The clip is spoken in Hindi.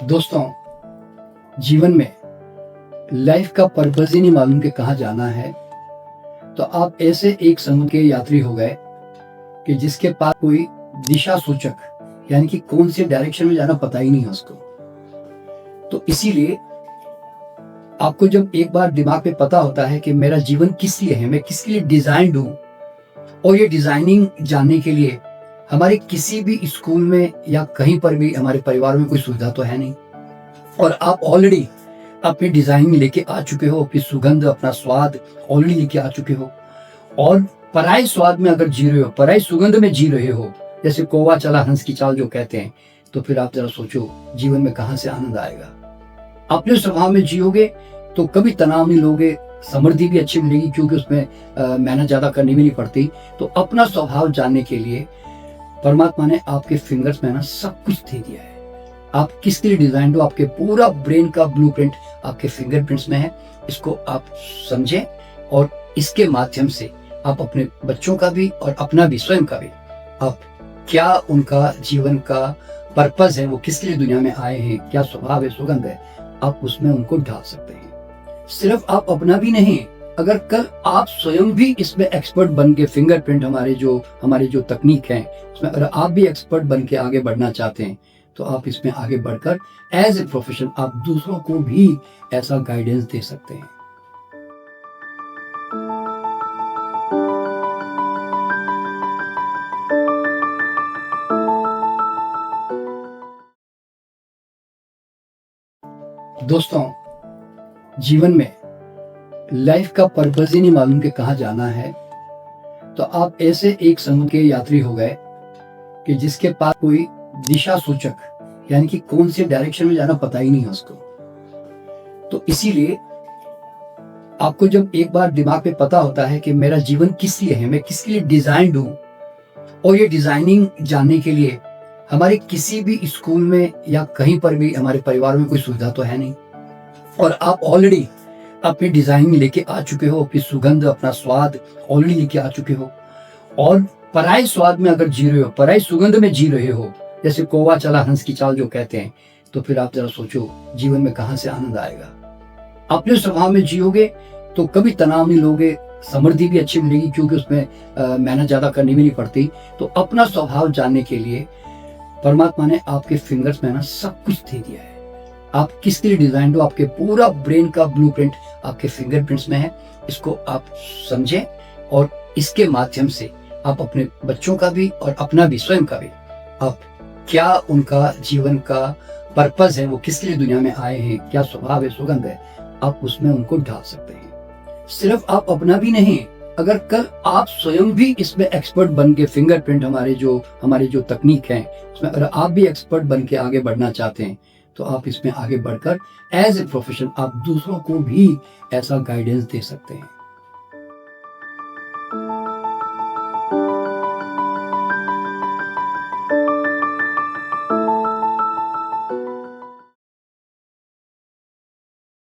दोस्तों, जीवन में लाइफ का पर्पस ही नहीं मालूम कि कहाँ जाना है, तो आप ऐसे एक समूह के यात्री हो गए कि जिसके पास कोई दिशा सूचक यानी कि कौन से डायरेक्शन में जाना पता ही नहीं है उसको। तो इसीलिए आपको जब एक बार दिमाग में पता होता है कि मेरा जीवन किस लिए है, मैं किसके लिए डिजाइन्ड हूँ, और ये डिजाइनिंग जानने के लिए हमारे किसी भी स्कूल में या कहीं पर भी हमारे परिवार में कोई सुविधा तो है नहीं, और आप ऑलरेडी अपनी डिजाइनिंग लेके आ चुके हो, अपनी सुगंध, अपना स्वाद ऑलरेडी लेके आ चुके हो, और पराई स्वाद में अगर जी रहे हो, पराई सुगंध में जी रहे हो, जैसे कौवा चला हंस की चाल जो कहते हैं, तो फिर आप जरा सोचो जीवन में कहाँ से आनंद आएगा। अपने स्वभाव में जियोगे तो कभी तनाव नहीं लोगे, समृद्धि भी अच्छी मिलेगी क्योंकि उसमें मेहनत ज्यादा करनी भी नहीं पड़ती। तो अपना स्वभाव जानने के लिए परमात्मा ने आपके फिंगर्स में ना सब कुछ दे दिया है। आप किसके लिए डिजाइन हो, आपके पूरा ब्रेन का ब्लूप्रिंट आपके फिंगरप्रिंट्स में है। इसको आप समझें और इसके माध्यम से आप अपने बच्चों का भी और अपना भी, स्वयं का भी, आप क्या उनका जीवन का पर्पस है, वो किसके लिए दुनिया में आए हैं, क्या स्वभाव है, सुगंध है, आप उसमें उनको ढाल सकते हैं। सिर्फ आप अपना भी नहीं, अगर कल आप स्वयं भी इसमें एक्सपर्ट बन के, फिंगरप्रिंट हमारे जो तकनीक है उसमें अगर आप भी एक्सपर्ट बन के आगे बढ़ना चाहते हैं, तो आप इसमें आगे बढ़कर एज ए प्रोफेशन आप दूसरों को भी ऐसा गाइडेंस दे सकते हैं। दोस्तों, जीवन में लाइफ का पर्पस ही नहीं मालूम कि कहाँ जाना है, तो आप ऐसे एक समूह के यात्री हो गए कि जिसके पास कोई दिशा सूचक यानी कि कौन से डायरेक्शन में जाना पता ही नहीं है उसको। तो इसीलिए आपको जब एक बार दिमाग में पता होता है कि मेरा जीवन किस लिए है, मैं किसके लिए डिजाइन्ड हूँ, और ये डिजाइनिंग जानने के लिए हमारे किसी भी स्कूल में या कहीं पर भी हमारे परिवार में कोई सुविधा तो है नहीं, और आप ऑलरेडी अपनी डिजाइनिंग लेके आ चुके हो, अपनी सुगंध, अपना स्वाद ऑलरेडी लेके आ चुके हो, और पराई स्वाद में अगर जी रहे हो, पराई सुगंध में जी रहे हो, जैसे कौवा चला हंस की चाल जो कहते हैं, तो फिर आप जरा सोचो जीवन में कहाँ से आनंद आएगा। अपने स्वभाव में जियोगे तो कभी तनाव नहीं लोगे, समृद्धि भी अच्छी मिलेगी क्योंकि उसमें मेहनत ज्यादा करनी भी नहीं पड़ती। तो अपना स्वभाव जानने के लिए परमात्मा ने आपके फिंगर्स में ना सब कुछ दे दिया है। आप किसके लिए डिजाइन हो, आपके पूरा ब्रेन का ब्लूप्रिंट आपके फिंगरप्रिंट्स में है। इसको आप समझें और इसके माध्यम से आप अपने बच्चों का भी और अपना भी, स्वयं का भी, आप क्या उनका जीवन का पर्पस है, वो किसके लिए दुनिया में आए हैं, क्या स्वभाव है, सुगंध है, आप उसमें उनको ढाल सकते हैं। सिर्फ आप अपना भी नहीं, अगर कल आप स्वयं भी इसमें एक्सपर्ट बन के, फिंगरप्रिंट हमारे जो तकनीक है उसमें अगर आप भी एक्सपर्ट बन के आगे बढ़ना चाहते हैं, तो आप इसमें आगे बढ़कर एज ए प्रोफेशन आप दूसरों को भी ऐसा गाइडेंस दे सकते हैं।